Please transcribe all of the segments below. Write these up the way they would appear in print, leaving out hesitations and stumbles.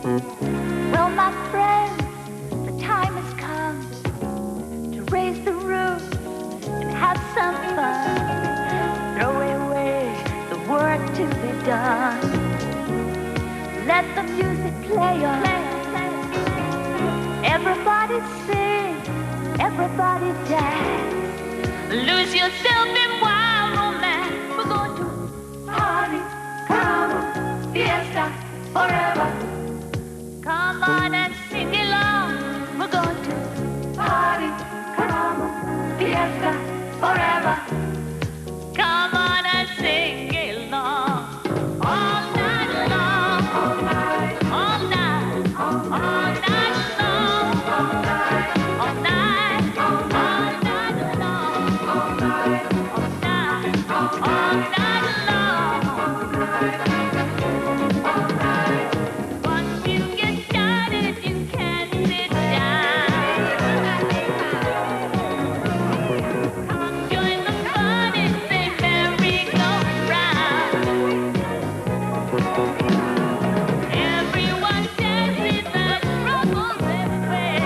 Well, my friends, the time has come to raise the roof and have some fun. Throw away the work to be done. Let the music play on. Everybody sing, everybody dance. Lose yourself in wild romance. We're going to party, carnival, fiesta, forever. Come on and sing along. We're going to party, carnival, fiesta, forever. Come on and sing along. All night long. All night. All night. All night long. All night. All night. All night long. All night. All night. All night long. All night. Once you get started, you can't sit down. Come join the fun, it's a merry-go-round. Everyone dances and troubles everywhere.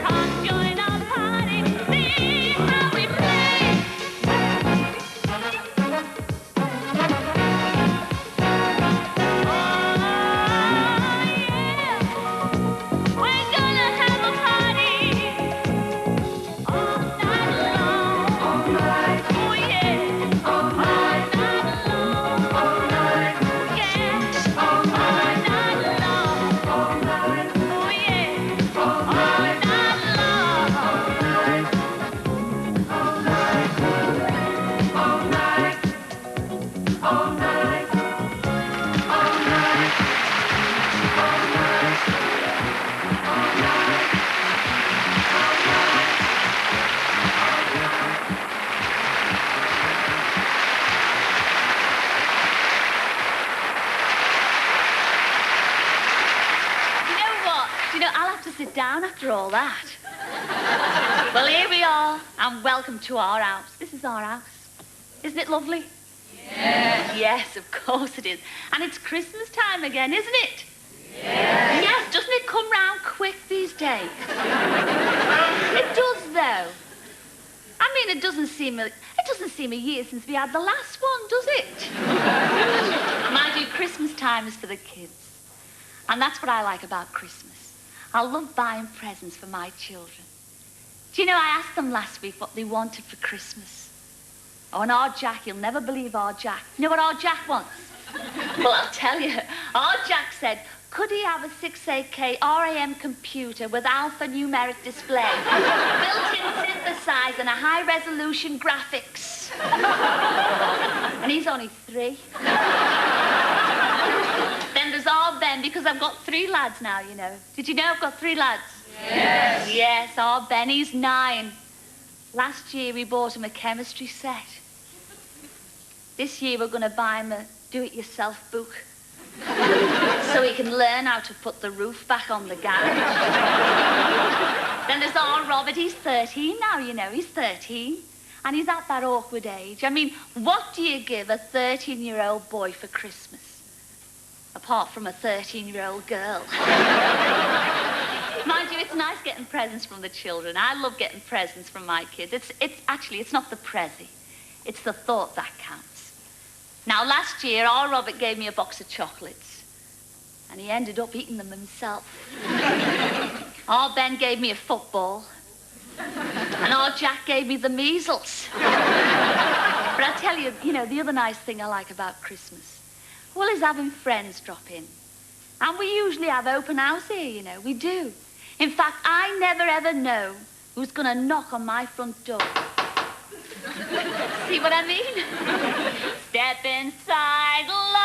Come join our party, see how we play. Oh, yeah. We're gonna have a party all night long. All night. Oh, yeah. All night long. All night. Yeah. All night long. All night. Oh, yeah. All night long. All night. All night. All night. All night. All night. You know what? I'll have to sit down after all that. Well, here we are, and welcome to our house. This is our house. Isn't it lovely? Yes. Yes, of course it is. And it's Christmas time again, isn't it? Yes. Yes, doesn't it come round quick these days? It does, though. I mean, it doesn't seem a year since we had the last one, does it? Mind you, Christmas time is for the kids. And that's what I like about Christmas. I love buying presents for my children. Do you know, I asked them last week what they wanted for Christmas. Oh, and our Jack, you'll never believe our Jack. You know what our Jack wants? Well, I'll tell you. Our Jack said, could he have a 68K RAM computer with alphanumeric display, built-in synthesizer and a high-resolution graphics? And he's only 3. Then there's our Ben, because I've got 3 lads now, you know. Did you know I've got 3 lads? Yes. Yes, our Ben, he's 9. Last year we bought him a chemistry set. This year we're going to buy him a do-it-yourself book so he can learn how to put the roof back on the garage. Then there's our Robert, he's 13 now, you know, he's 13. And he's at that awkward age. I mean, what do you give a 13-year-old boy for Christmas? Apart from a 13-year-old girl. Mind you, it's nice getting presents from the children. I love getting presents from my kids. It's not the present. It's the thought that counts. Now, last year, our Robert gave me a box of chocolates. And he ended up eating them himself. Our Ben gave me a football. And our Jack gave me the measles. But I tell you, the other nice thing I like about Christmas, well, is having friends drop in. And we usually have open house here, we do. In fact, I never ever know who's going to knock on my front door. See what I mean? Step inside, love.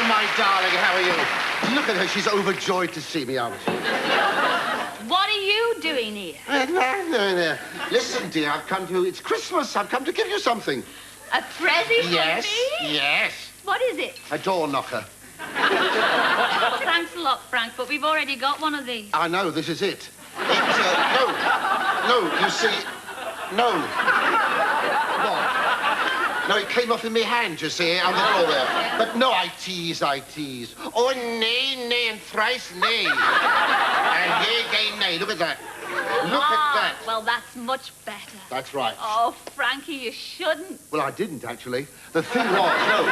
My darling, how are you? Look at her, she's overjoyed to see me, aren't she? What are you doing here? No. Listen, dear, it's Christmas. I've come to give you something. A present Yes, for me? yes. What is it? A door knocker. Well, thanks a lot, Frank, but we've already got one of these. I know, this is it. No, you see, no. What? No, it came off in my hand, you see, on the floor there. But no, I tease. Oh, nay, and thrice nay. And yea, again, nay. Look at that. Look at that. Well, that's much better. That's right. Oh, Frankie, you shouldn't. Well, I didn't, actually. The thing was, no.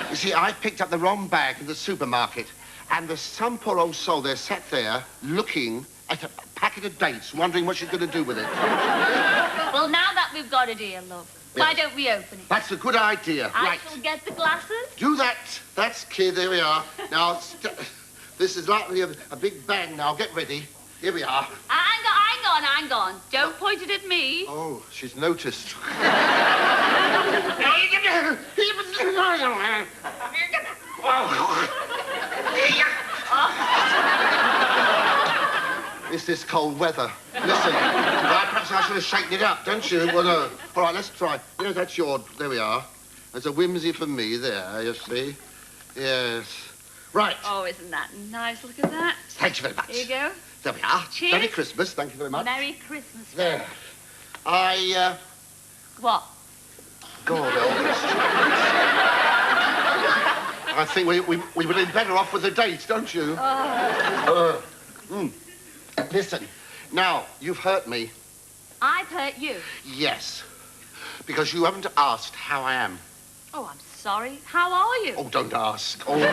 You see, I picked up the wrong bag from the supermarket, and there's some poor old soul there sat there looking at a packet of dates, wondering what she's going to do with it. Well, now that we've got it here, love, why don't we open it? That's a good idea. I shall get the glasses. Do that. That's kid. There we are. Now, this is likely a big bang now. Get ready. Here we are. Hang on. Don't point it at me. Oh, she's noticed. It's this cold weather. Listen, perhaps I should have shaken it up, don't you? Well, no. All right, let's try. You know, that's your... There we are. There's a whimsy for me there, you see. Yes. Right. Oh, isn't that nice? Look at that. Thank you very much. Here you go. There we are. Cheers. Merry Christmas. Thank you very much. Merry Christmas. There. What? God, Elvis. I think we would have been better off with the dates, don't you? Listen, now, you've hurt me. I've hurt you? Yes. Because you haven't asked how I am. Oh, I'm sorry. How are you? Oh, don't ask. Oh, no.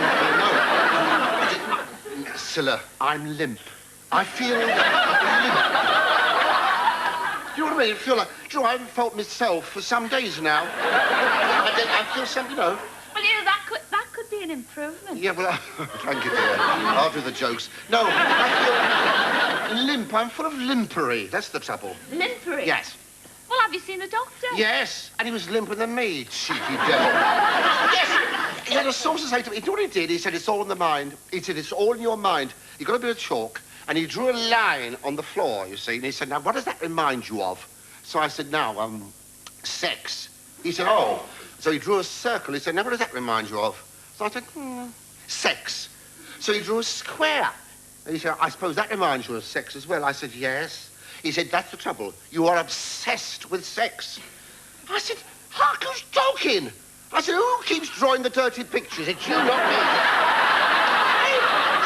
Cilla, I'm limp. I feel limp. Do you know what I mean? I feel like... Do you know, I haven't felt myself for some days now. I feel some, you know... Well, you know, that could be an improvement. Yeah, well, thank you, dear. I'll do the jokes. No, I feel limp. I'm full of limpery. That's the trouble. Limpery? Yes. Well, have you seen a doctor? Yes, and he was limper than me, cheeky devil. Yes, he had a source to say to me. You know what he did? He said, it's all in the mind. He said, it's all in your mind. You got a bit of chalk, and he drew a line on the floor, you see, and he said, now, what does that remind you of? So I said, now, sex. He said, oh. So he drew a circle. He said, now, what does that remind you of? So I said, sex. So he drew a square. And he said, I suppose that reminds you of sex as well. I said, yes. He said, that's the trouble. You are obsessed with sex. I said, hark, who's talking? I said, who keeps drawing the dirty pictures? It's you, not me.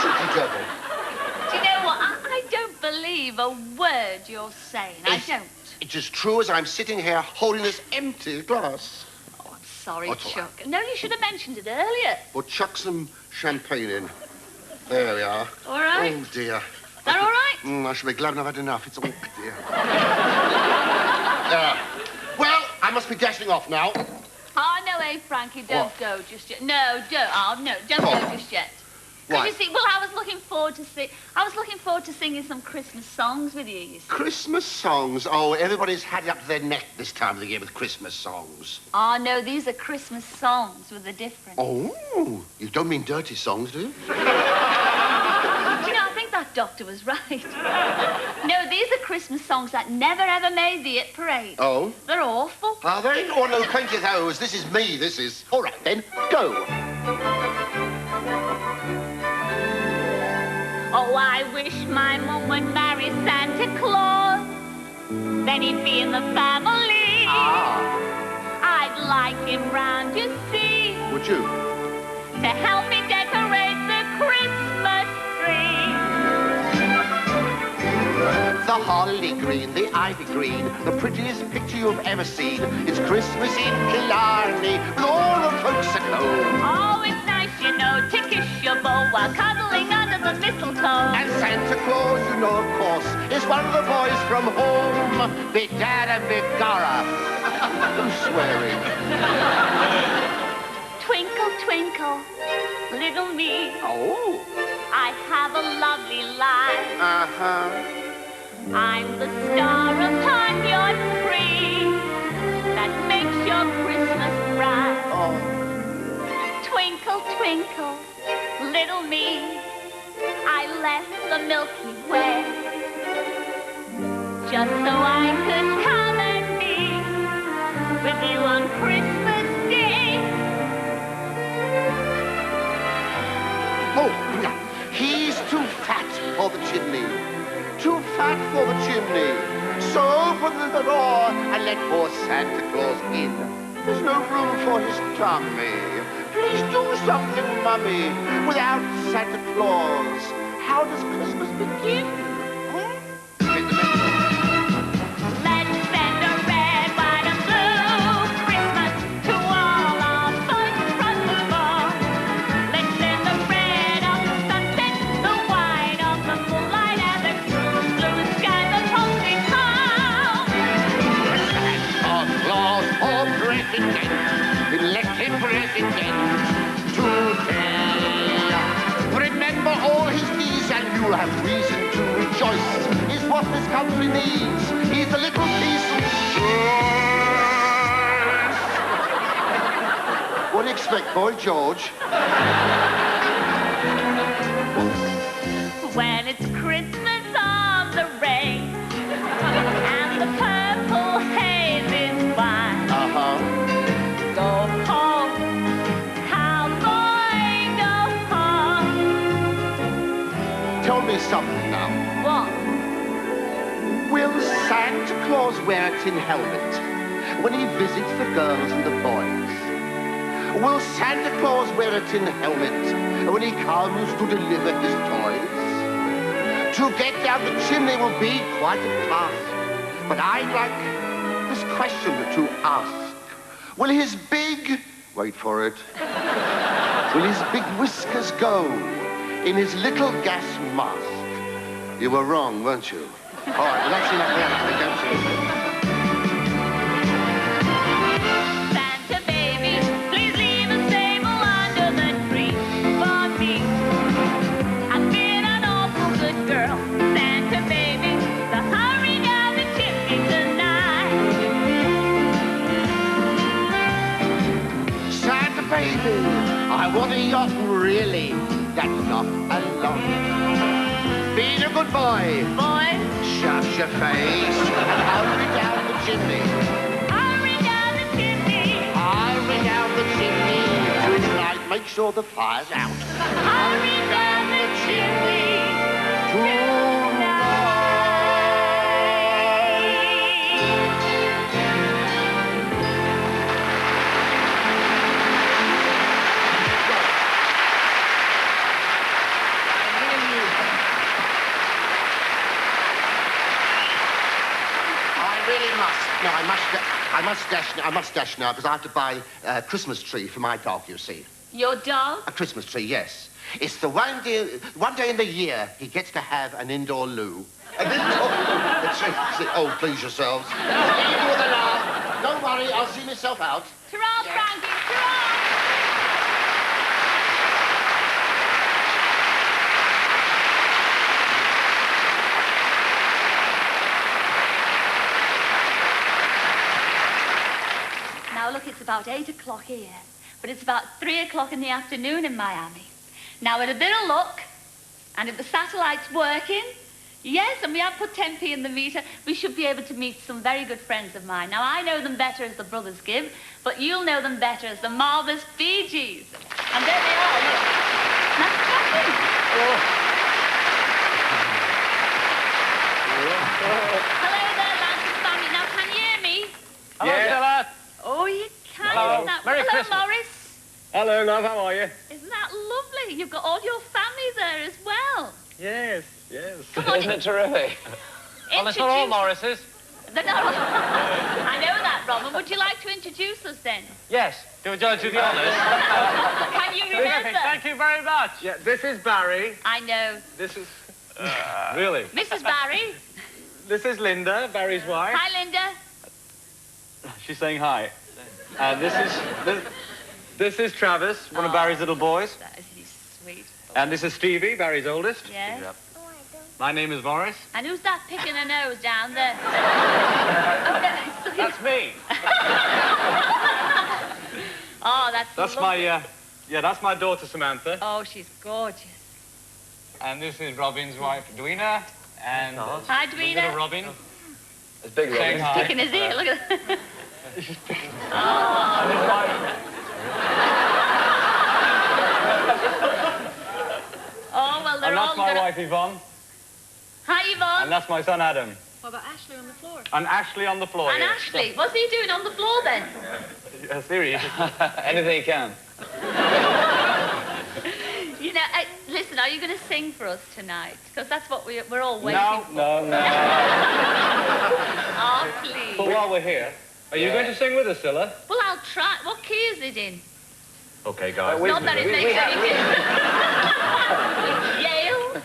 Cheeky devil. Do you know what? I don't believe a word you're saying. I don't. It's as true as I'm sitting here holding this empty glass. Oh, I'm sorry, What's Chuck. all right? No, you should have mentioned it earlier. Well, chuck some champagne in. There we are. All right. Oh, dear. Is that all right? I should be glad I've had enough. It's all... dear. Well, I must be dashing off now. Oh, no, Frankie, don't go just yet. No, don't. Oh, no, don't go just yet. Why? You see, well, I was looking forward to singing some Christmas songs with you, you see. Christmas songs? Oh, everybody's had it up to their neck this time of the year with Christmas songs. Oh, no, these are Christmas songs with a difference. Oh, you don't mean dirty songs, do you? You know, I think that doctor was right. No, these are Christmas songs that never, ever made the It Parade. Oh? They're awful. Are they? Oh, no, plenty of those. This is me, this is. All right, then, go. Oh, I wish my mum would marry Santa Claus. Then he'd be in the family. I'd like him round, you see. Would you? To help me decorate the Christmas tree. The holly green, the ivy green, the prettiest picture you've ever seen. It's Christmas in Killarney with all the folks at home. Oh, it's nice, you know, to kiss your beau while cuddling under the mistletoe. And Santa Claus, you know, of course, is one of the boys from home. Big Dad and Big Dora. Who's swearing? Twinkle, twinkle, little me. Oh. I have a lovely life. Uh-huh. I'm the star upon your tree that makes your Christmas bright. Oh. Twinkle, twinkle, little me, I left the Milky Way just so I could come and be with you on Christmas Day. the door and let poor Santa Claus in. There's no room for his tummy. Please do something, Mummy. Without Santa Claus, how does Christmas begin? Let's send a red, white, and blue Christmas to all our boys across the floor. Let's send the red of the sunset, the white of the moonlight, and the true blue sky that holds it home. Santa Claus for president, elected president today. Remember all his deeds and you'll have reason to rejoice. Is what this country needs. He's a little piece of choice. What do you expect, Boy George? When it's Christmas on the range and the purple haze is white, go home, cowboy, go home. Tell me something now. What? Will Santa Claus wear a tin helmet when he visits the girls and the boys? Will Santa Claus wear a tin helmet when he comes to deliver his toys? To get down the chimney will be quite a task, but I'd like this question to ask. Will his big, wait for it, will his big whiskers go in his little gas mask? You were wrong, weren't you? All right, well, that's enough of that. Don't you? Santa baby, please leave a sable under the tree for me. I've been an awful good girl, Santa baby, so hurry down the chimney tonight. Santa baby, I want a yacht, really. That's not a lot. Being a good boy. Boy, Shut your face. Hurry down the chimney. hurry down the chimney. Hurry down the chimney. Tonight, make sure the fire's out. Hurry down the chimney No, I must dash now because I have to buy a Christmas tree for my dog, you see. Your dog? A Christmas tree, yes. It's the one day in the year he gets to have an indoor loo. An indoor loo. Oh, please yourselves. Leave you with a laugh. Don't worry, I'll see myself out. Ta-ra, Frankie, ta-ra! Now, look, it's about 8 o'clock here, but it's about 3 o'clock in the afternoon in Miami. Now, with a bit of luck, and if the satellite's working, yes, and we have put 10p in the meter, we should be able to meet some very good friends of mine. Now, I know them better as the Brothers Gibb, but you'll know them better as the marvellous Bee Gees. And there they are, look. That's Frankie. Hello there, lads and family. Now, can you hear me? Hello, Cilla. Oh, you can. Hello. Isn't that... Merry Hello, Christmas. Morris. Hello, love. How are you? Isn't that lovely? You've got all your family there as well. Yes, yes. Come on, Isn't it terrific? Well, it's not all Morrises. They're not all... I know that, Robin. Would you like to introduce us then? Yes. Do a judge of the honours. Can you remember? Thank you very much. Yeah, this is Barry. I know. This is... really? Mrs. Barry. This is Linda, Barry's wife. Hi, Linda. She's saying hi. And this is Travis, one of Barry's little boys. That is he's sweet. And this is Stevie, Barry's oldest. Yes. My name is Morris. And who's that picking her nose down there? That's me. Oh, That's lovely. that's my daughter Samantha. Oh, she's gorgeous. And this is Robin's wife, Dweena. And Hi, Dweena. little Robin. It's big Saying hi. Sticking his ear, look at that. Oh, well, they're And all that's my gonna... wife Yvonne. Hi, Yvonne. And that's my son Adam. What about Ashley on the floor? And Ashley on the floor. And here. Ashley, what's he doing on the floor then? Yes, here he is. Anything he can. You know, listen, are you going to sing for us tonight? Because that's what we're all waiting for. No. Oh, please. But while we're here, are you going to sing with us, Cilla? Well, I'll try. What key is it in? Okay, guys. Not that it makes any difference. Yale?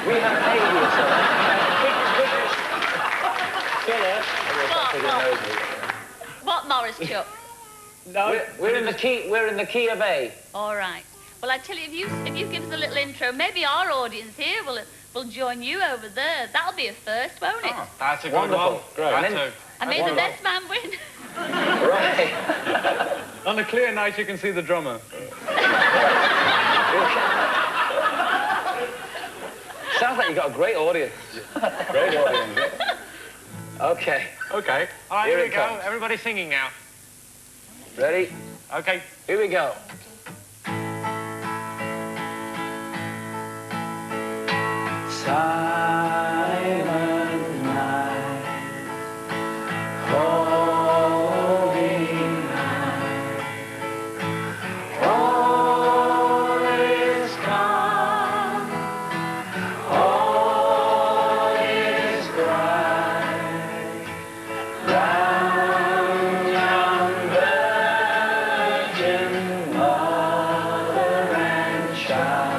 We have A here, Cilla. What, Morris Chuck? No, We're in the key of A. All right. Well, I tell you, if you give us a little intro, maybe our audience here will join you over there. That'll be a first, won't it? Oh, that's a good Wonderful. one. Great. I made the best man win. Right. On a clear night, you can see the drummer. Sounds like you got a great audience. Great audience. Okay. Okay. All right, Here here it we go. comes. Everybody singing now. Ready? Okay. Here we go. Silent night, holding hands. All is calm, all is bright. Round young virgin mother and child.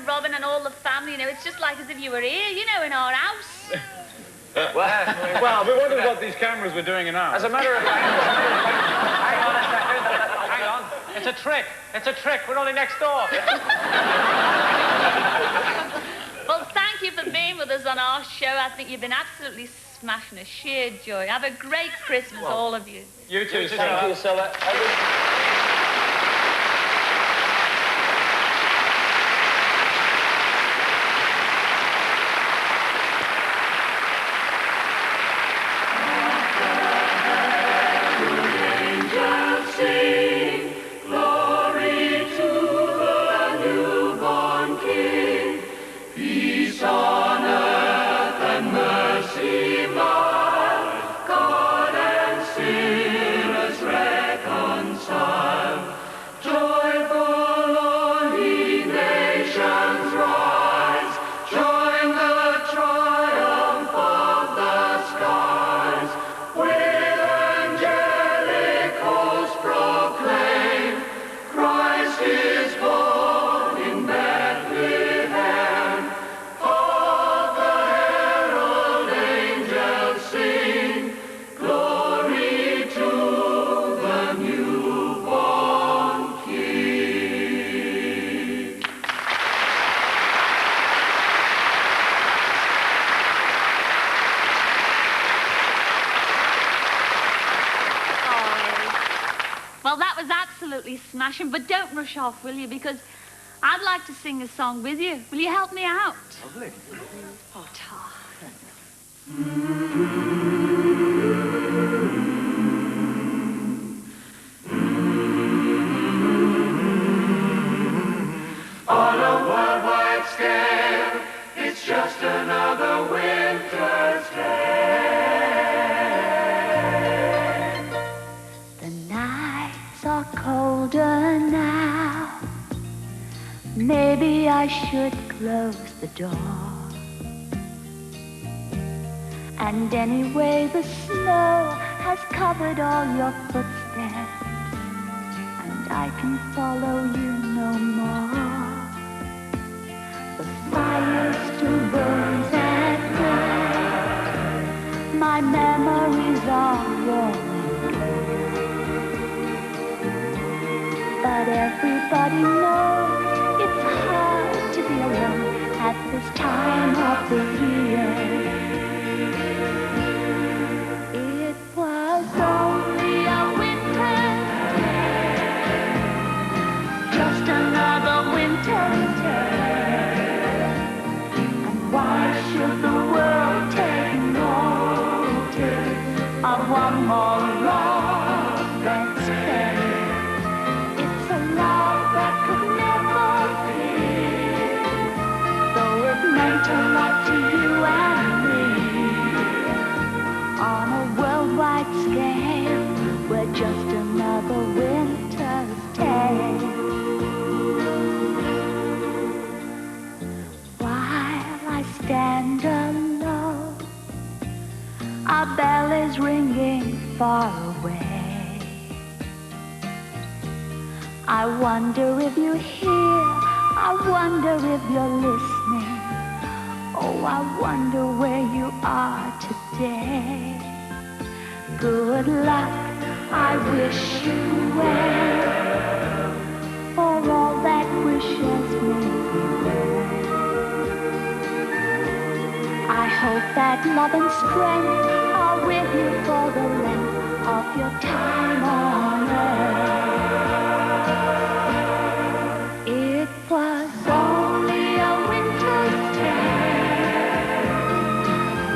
Robin and all the family, you know, it's just like as if you were here, you know, in our house. Well, we wondered what these cameras were doing in ours. As a matter of fact, Hang on a second. Hang on. It's a trick. It's a trick. We're only next door. Well, thank you for being with us on our show. I think you've been absolutely smashing a sheer joy. Have a great Christmas, all of you. You too, thank you, Cilla. Well, that was absolutely smashing, but don't rush off, will you? Because I'd like to sing a song with you. Will you help me out? Lovely. Oh, Tar. On a worldwide scale, it's just another winter's day. The nights are colder now. Maybe I should close the door. And anyway, the snow has covered all your footsteps, and I can follow you no more. The fire still burns at night. My memories are warm and gay. But everybody knows it's hard to be alone at this time of the year. It was only a winter day, just another winter's day. And why should the world take notice of one more love that's faded? It's a love that could never be, though it meant a lot to you and me. On a worldwide scale, we're just another winter's day. While I stand alone, our bell is ringing far away. I wonder if you hear, I wonder if you're listening. Oh, I wonder where you are today. Good luck, I wish you well, for all that wishes may be well. I hope that love and strength are with you for the length of your time on earth. It was only a winter's day,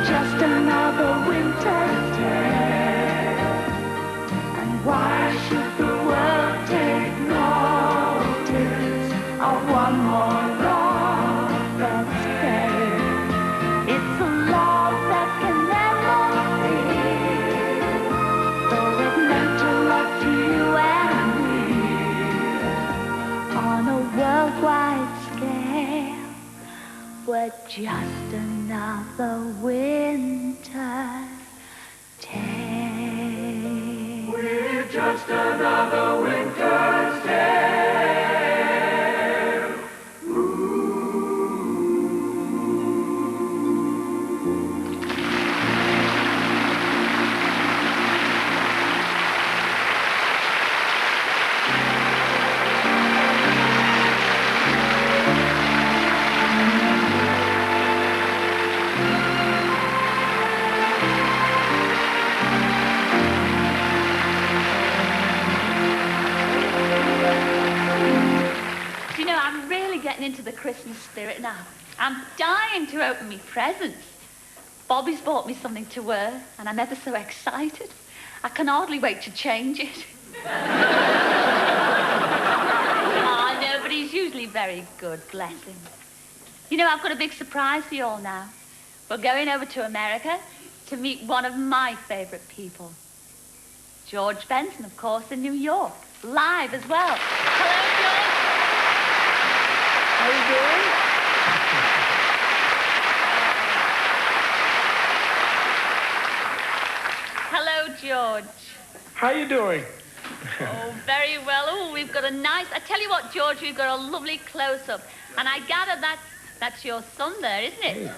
just another winter's day. And why should the world take notice of one more love that's faded? It's a love that can never be, though it meant a lot to you and me. On a worldwide scale, we're just another winter day. We're just another winter's tale. Do you know, I'm really getting into the Christmas spirit now. I'm dying to open me presents. Bobby's bought me something to wear, and I'm ever so excited. I can hardly wait to change it. Oh, no, but he's usually very good, bless him. You know, I've got a big surprise for you all now. We're going over to America to meet one of my favourite people. George Benson, of course, in New York. Live as well. Hello, George. How you doing? Hello, George. How you doing? Oh, very well. Oh, we've got a nice... I tell you what, George, we've got a lovely close-up. And I gather that's your son there, isn't it?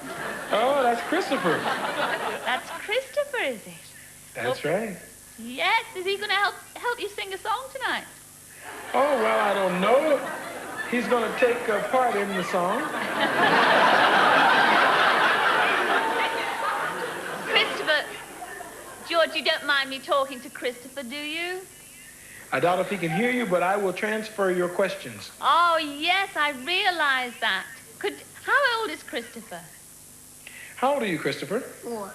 Oh, that's Christopher. That's Christopher, is it? That's right. Yes. Is he going to help you sing a song tonight? Oh, well, I don't know. He's going to take a part in the song. Christopher, George, you don't mind me talking to Christopher, do you? I doubt if he can hear you, but I will transfer your questions. Oh, yes, I realize that. How old is Christopher? How old are you, Christopher? 4.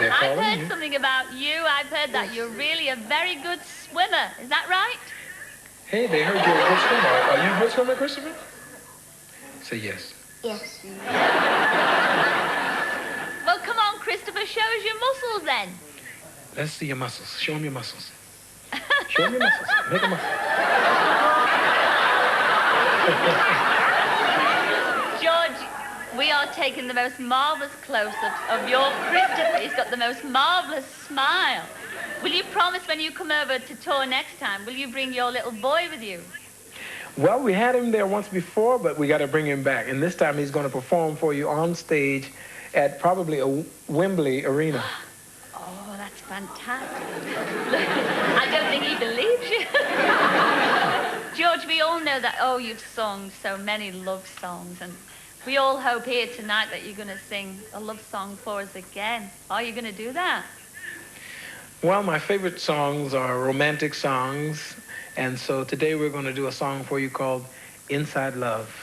I've heard something about you. I've heard that you're really a very good swimmer. Is that right? Hey, they heard you're a good swimmer. Are you a good swimmer, Christopher? Say yes. Yes. Well, come on, Christopher, show us your muscles then. Let's see your muscles. Show them your muscles. Show them your muscles. Make a muscle. George, we are taking the most marvellous close-ups of your Christopher. He's got the most marvellous smile. Will you promise when you come over to tour next time, will you bring your little boy with you? Well, we had him there once before, but we got to bring him back. And this time he's going to perform for you on stage at probably a Wembley arena. Oh, that's fantastic. I don't think he believes you. George, we all know that, you've sung so many love songs, and we all hope here tonight that you're going to sing a love song for us again. Are you going to do that? Well, my favorite songs are romantic songs, and so today we're going to do a song for you called Inside Love.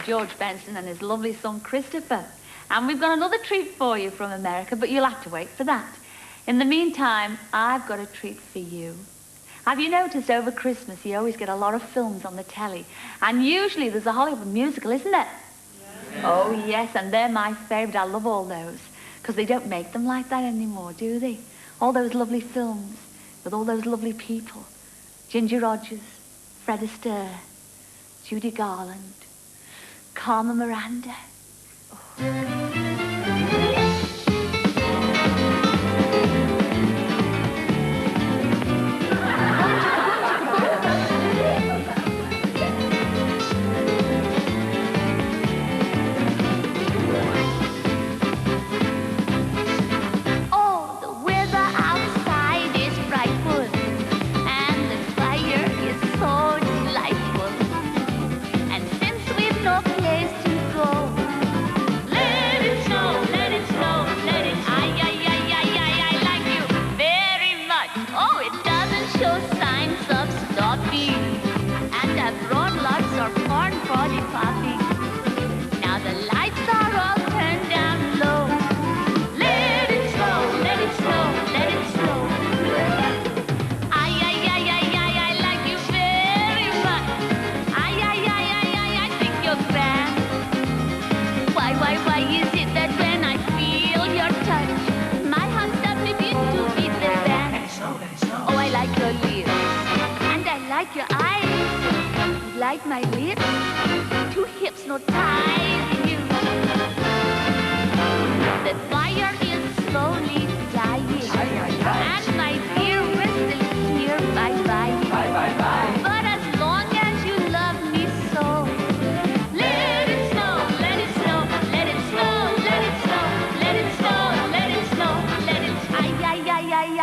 George Benson and his lovely son Christopher. And we've got another treat for you from America, but you'll have to wait for that. In the meantime, I've got a treat for you. Have you noticed over Christmas you always get a lot of films on the telly? And usually there's a Hollywood musical, isn't it? Yeah. Oh, yes, and they're my favourite. I love all those. Because they don't make them like that anymore, do they? All those lovely films with all those lovely people. Ginger Rogers, Fred Astaire, Judy Garland, Carmen Miranda. Like my lips, two hips no ties in you. The fire is slowly dying, and my dear whistle is here, bye-bye. But as long as you love me so, let it snow, let it snow, let it snow, let it snow, let it snow, let it snow, let it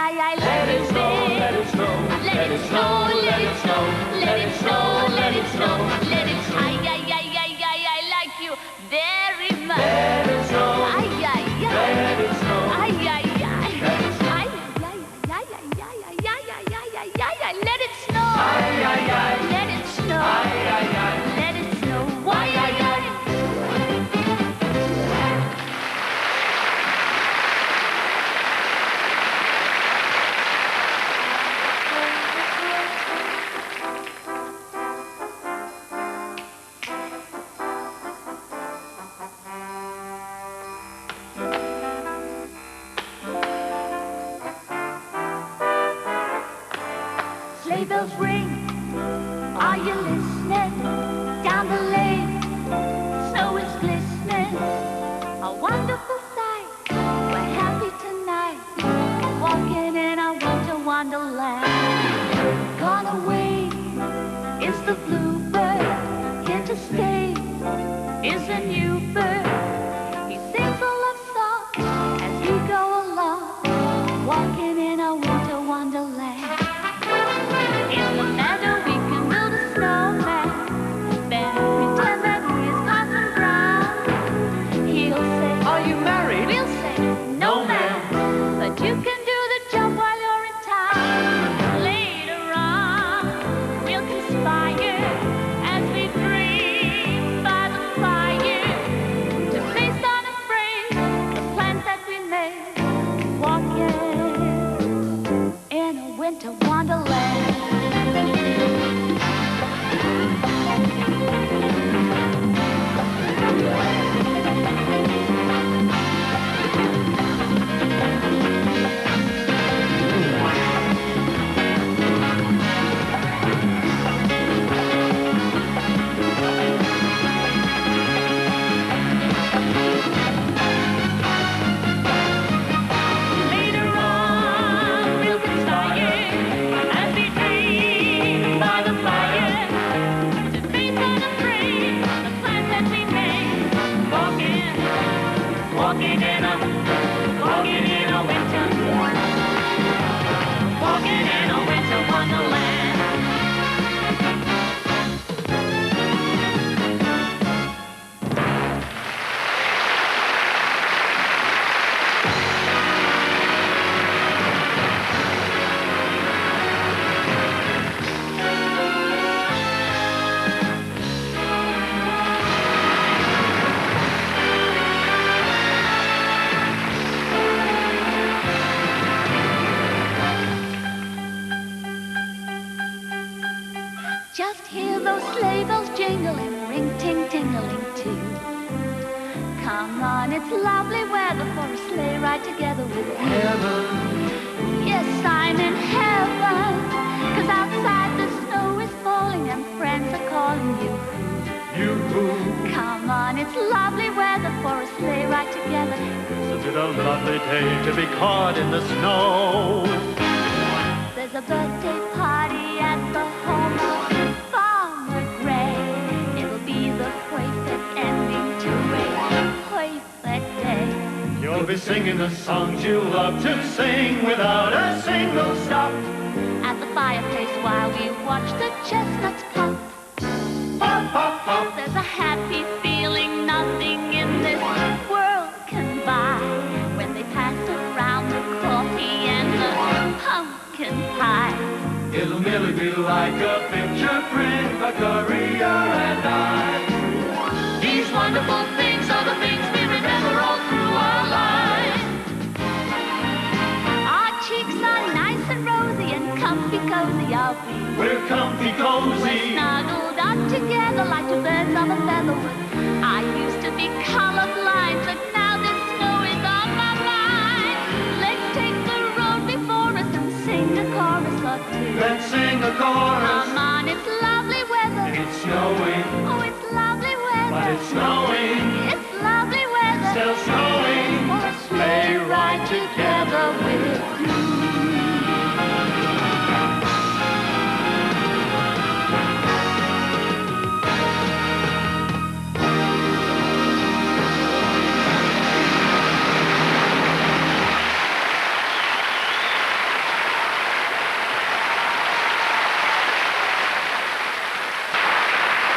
I love you, babe. Let it snow, let it snow, let it snow, let it snow. Let it snow, let it snow. I like you very much. Let it snow. sleigh bells ring. Are you listening? Down the lane, snow is glistening. A wonderful sight. We're happy tonight, walking in our winter wonderland. Gone away is the bluebird, here to stay is a new bird. He sings a love song as we go along, walking in our winter wonderland. In the meadow we can build a snowman, then pretend that he is Parson Brown. He'll say, Are you married? we'll say, no ma'am, but you can do the job while you're in town. Later on, we'll conspire as we dream by the fire to face unafraid the plans that we made, walking in a winter wonderland. Later on, we'll conspire as we dream by the fire to face unafraid the plans that we made, walking in a winter wonderland. Just hear those sleigh bells jingling, ring ting tingling too. Come on, it's lovely weather for a sleigh ride together with you. Yes, I'm in heaven, 'cause outside the snow is falling and friends are calling you. Come on, it's lovely weather for a sleigh ride together. Isn't it a lovely day to be caught in the snow? There's a birthday party at the home of Farmer Gray. It'll be the perfect ending to a perfect day. You'll be singing the songs you love to sing without a single stop. At the fireplace while we watch the chestnuts pop. Pop, pop, pop. There's a happy feeling nothing in this world can buy when they pass around the coffee and the pumpkin pie. It'll merely be like a picture print by Courier and I. These wonderful things are the things we remember all through our lives. Our cheeks are nice and rosy and comfy cozy are we. We're comfy We're cozy. snuggled up together like two birds of a feather. I used to be colorblind, but now this snow is on my mind. Let's take the road before us and sing a chorus or two. Let's sing a chorus. Come on, it's lovely weather. It's snowing, Oh, it's lovely weather. but it's snowing. It's lovely weather. Still snowing. For a sleigh ride together with you.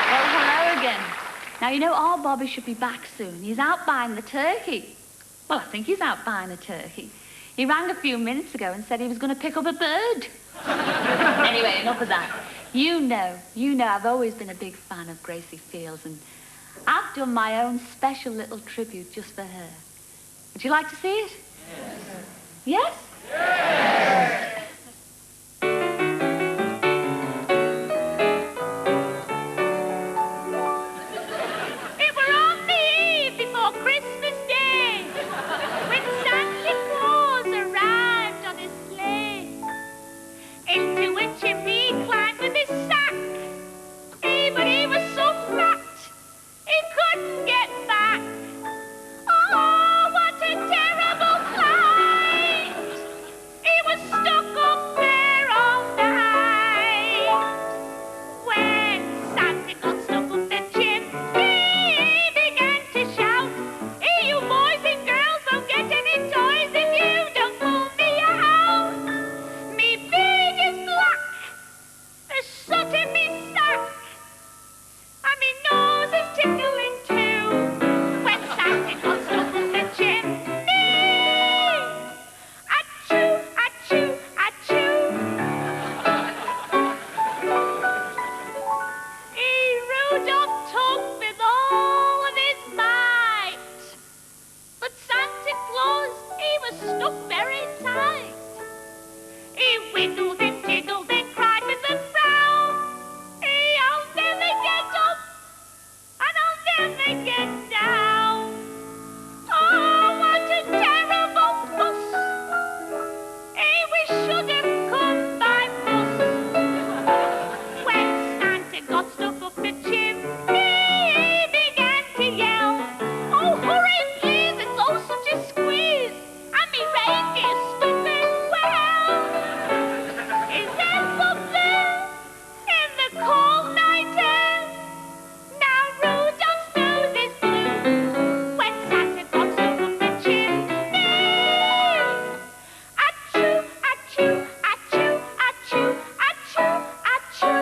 Well, hello again. Now, you know, our Bobby should be back soon. He's out buying the turkey. Well, I think he's out buying a turkey. He rang a few minutes ago and said he was going to pick up a bird. Anyway, enough of that. You know, I've always been a big fan of Gracie Fields, and I've done my own special little tribute just for her. Would you like to see it? Yes. Yes? It were on the eve before Christmas Day when Santa Claus arrived on his sleigh, into which he was stuck up there all night. When Santa got stuck up the chimney, he began to shout, "Hey, you boys and girls, don't get any toys if you don't pull me out. Me beard is black, there's soot in me sack, and me nose is tickling too. When Santa got stuck up the chimney, achoo, achoo, achoo." He rode up tugged with all of his might, but Santa Claus, he was stuck very tight. He wiggled and jiggled and cried with a frown. I'll never get up and I'll never get down. Oh, what a terrible fuss. We should have come by bus. When Santa got stuck up the chimney, he began to yell, "Oh, hurry, please, it's all such a squeeze, and me reindeer's stuck as well. His head's up there in the cold night air. Now Rudolph's nose is blue when Santa got stuck up the chimney. Achoo, achoo, achoo, achoo, achoo, achoo.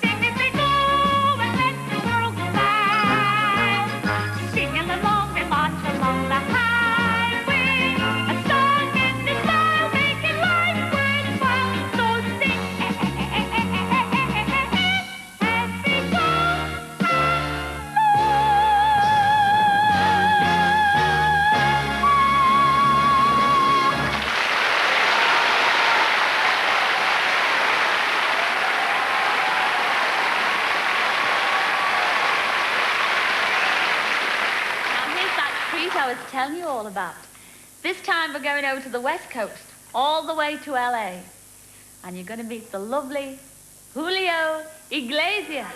Sing as they go and let the world go by. Singing along, they march along the highway. A song in the style, making life worthwhile. So sing as they go Now here's that treat I was telling you all about. This time we're going over to the West Coast, all the way to LA. And you're going to meet the lovely Julio Iglesias.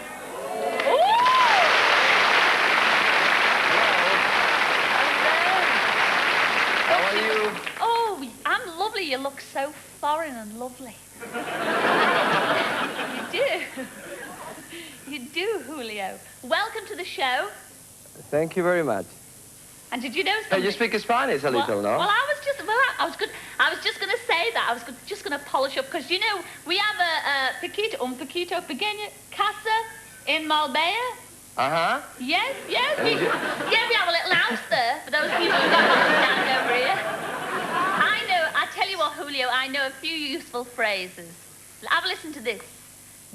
How are you? Oh, I'm lovely. You look so foreign and lovely. You do. You do, Julio. Welcome to the show. Thank you very much. And did you know Hey, something? you speak Spanish a little, no? Well, I was just going to say that. I was just going to polish up because you know we have a poquito pequeño casa in Marbella. Uh-huh. Yes. We have a little house there for those people who don't understand over here. I tell you what, Julio, I know a few useful phrases. Have a listen to this.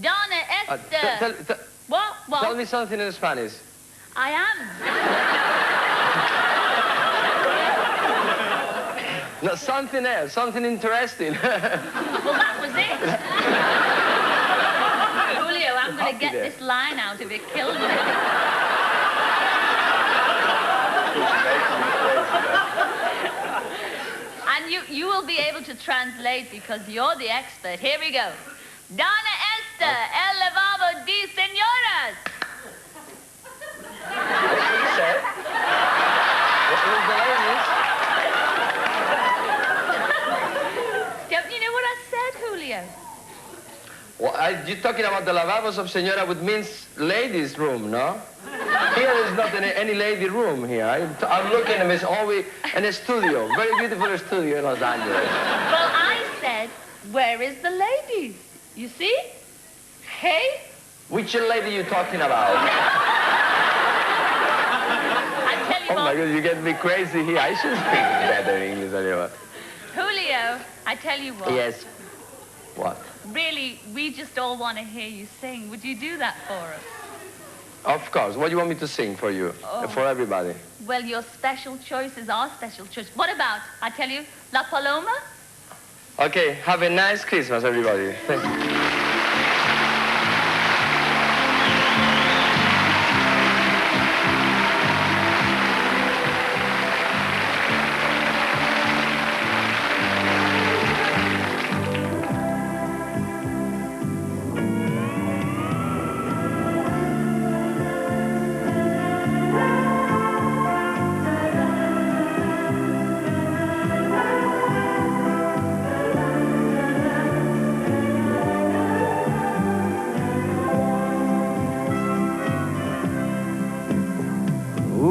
Donna Esther. What? Tell me something in Spanish. I am. No, something else, something interesting. Well, that was it. Julio, I'm going to get this line out if it kills me. And you will be able to translate because you're the expert. Here we go. Donna Esther, el lavabo de señoras. What did you say? What was the ladies? Don't you know what I said, Julio? Well, you're talking about the lavabos of Señora, which means ladies' room, no? Here is not any lady room here. I'm looking at Miss Owie in a studio, very beautiful studio in Los Angeles. Well, I said, where is the ladies? You see? Hey? Which lady you talking about? I tell you Oh my what, God, you get me crazy here. I should speak better English anyway. Julio, I tell you what. Yes. What? Really, we just all want to hear you sing. Would you do that for us? Of course. What do you want me to sing for you? Oh. For everybody? Well, your special choice is our special choice. What about, I tell you, La Paloma? Okay, have a nice Christmas, everybody. Thank you.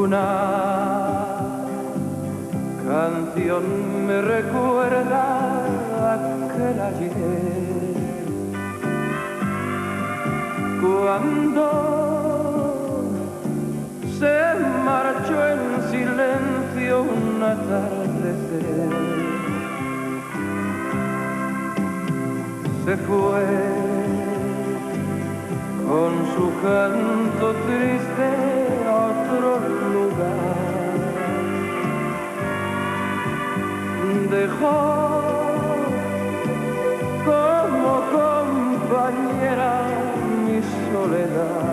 Una canción me recuerda aquel ayer, cuando se marchó en silencio un atardecer. Se fue con su canto triste a otro lugar. Dejó como compañera mi soledad.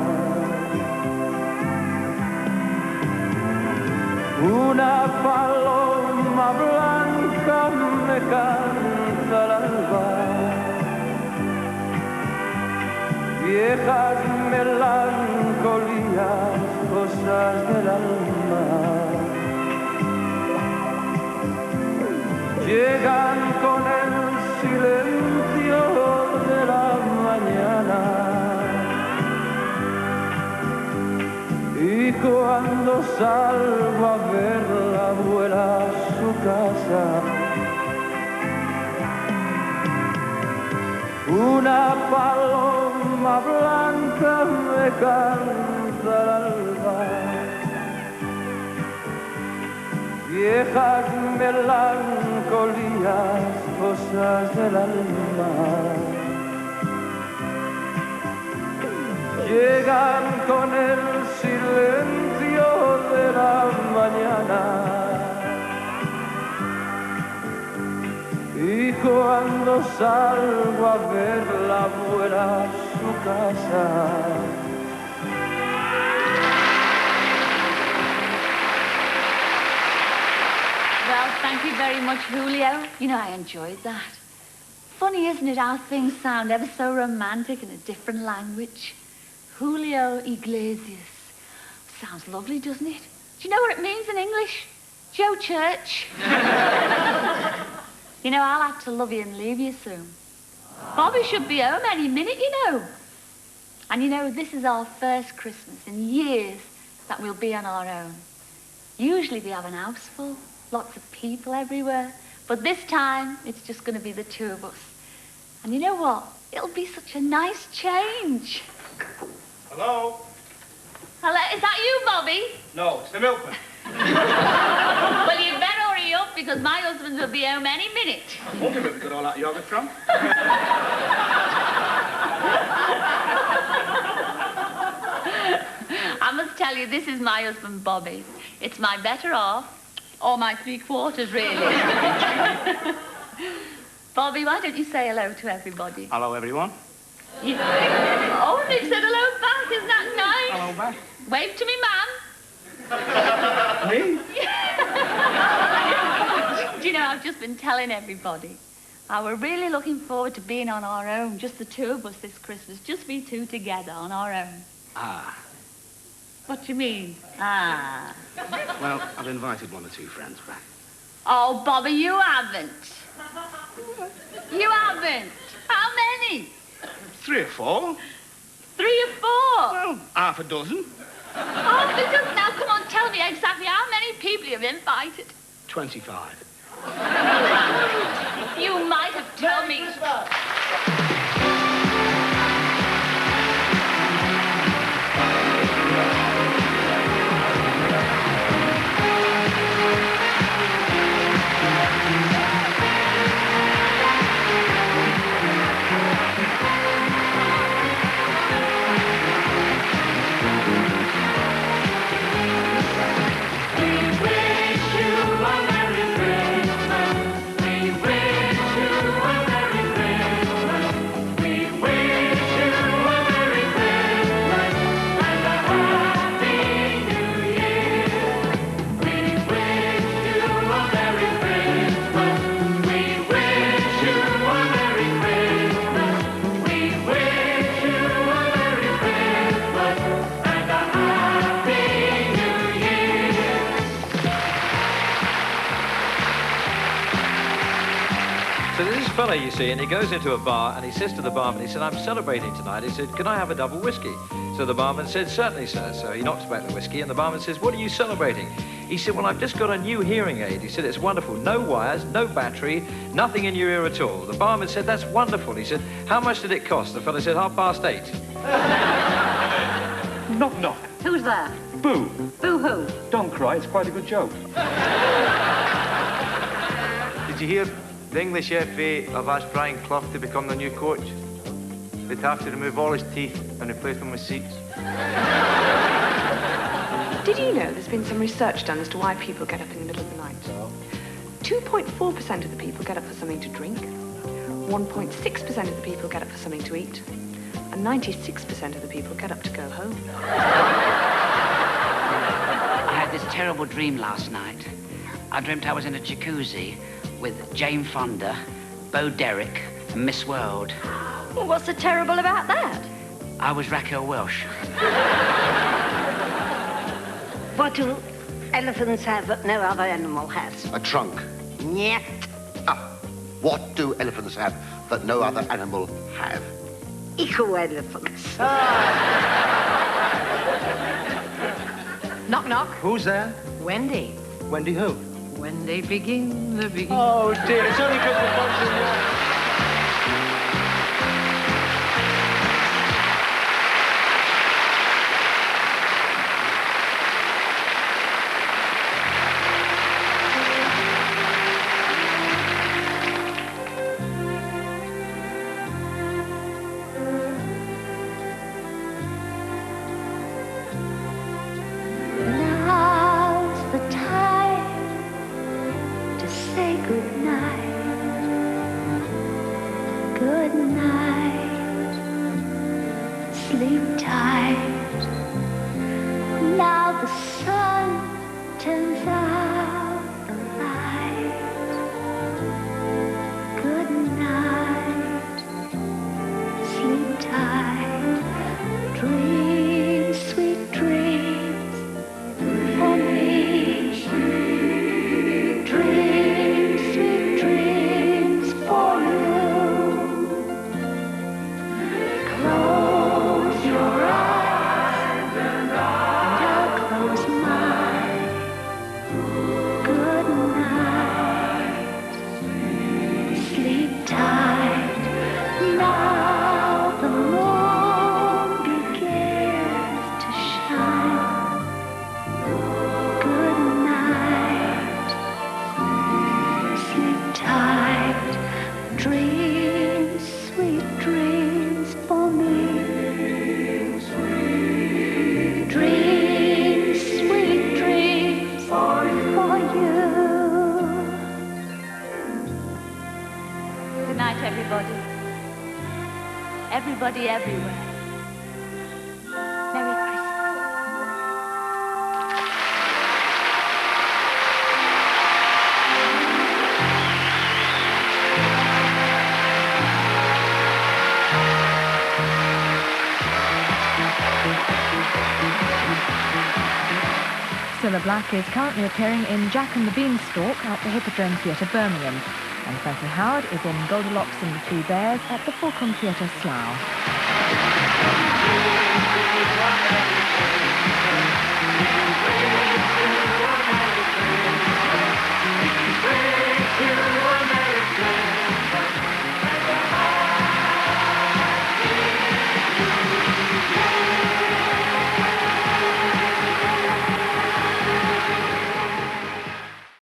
Una paloma blanca me canta al alba, viejas melancolías, cosas del alma. Llegan con el silencio de la mañana y cuando salgo a verla vuela a su casa. Una paloma blanca me canta al alba, viejas melancolías, cosas del alma. Llegan con el silencio de la mañana y cuando salgo a verla vuela a su casa. Well, thank you very much, Julio. You know, I enjoyed that. Funny, isn't it, how things sound ever so romantic in a different language? Julio Iglesias. Sounds lovely, doesn't it? Do you know what it means in English? Joe Church. You know, I'll have to love you and leave you soon. Bobby should be home any minute, you know. And you know, this is our first Christmas in years that we'll be on our own. Usually we have an house full, lots of people everywhere. But this time, it's just going to be the two of us. And you know what? It'll be such a nice change. Hello? Hello, is that you, Bobby? No, it's the milkman. Well, you'd better hurry up because my husband will be home any minute. I wonder where we got all that yogurt from. I must tell you, this is my husband, Bobby. It's my better half, or my three-quarters, really. Bobby, why don't you say hello to everybody? Hello, everyone. Oh, they said hello back. Isn't that nice? Hello, back. Wave to me, ma'am. Me? Do you know, I've just been telling everybody how we're really looking forward to being on our own, just the two of us this Christmas, just we two together on our own. Ah. What do you mean? Ah. Well, I've invited one or two friends back. Oh, Bobby, you haven't. You haven't. How many? 3 or 4. 3 or 4? Well, half a dozen. Oh, but just now, come on, tell me exactly how many people you've invited. 25. You might have told me. We wish you a Merry Christmas. We So there's this fella, you see, and he goes into a bar and he says to the barman, he said, I'm celebrating tonight. He said, can I have a double whiskey? So the barman said, certainly, sir. So he knocks back the whiskey and the barman says, what are you celebrating? He said, well, I've just got a new hearing aid. He said, it's wonderful. No wires, no battery, nothing in your ear at all. The barman said, that's wonderful. He said, how much did it cost? The fella said, 8:30. Knock, knock. Who's there? Boo. Boo hoo. Don't cry, it's quite a good joke. Did you hear the English FA have asked Brian Clough to become the new coach? They'd have to remove all his teeth and replace them with seats. Did you know there's been some research done as to why people get up in the middle of the night? 2.4% of the people get up for something to drink, 1.6% of the people get up for something to eat, and 96% of the people get up to go home. I had this terrible dream last night. I dreamt I was in a jacuzzi with Jane Fonda, Bo Derek, and Miss World. Well, what's so terrible about that? I was Raquel Welch. What do elephants have that no other animal has? A trunk. Nyet. What do elephants have that no other animal have? Eco-elephants. Knock, knock. Who's there? Wendy. Wendy who? When they begin, the beginning. Oh, dear, it's only because the bunch of yours. Now's the time to say goodnight. Good night. Sleep tight. Now the sun turns out the light. Good night. Sleep tight. Dreams, sweet dreams for me. Dreams, sweet dreams for you. Close your eyes and I'll close mine. Good night. Sleep tight. Now the moon begins to shine. Good night. Sleep tight. Dreams, sweet dreams for me. Dreams, sweet dreams for you. Good night, everybody. Everybody everywhere. Merry Christmas. Cilla Black is currently appearing in Jack and the Beanstalk at the Hippodrome Theatre, Birmingham. And Frankie Howard is in Goldilocks and the Three Bears at the Fulcrum Theatre, Slough.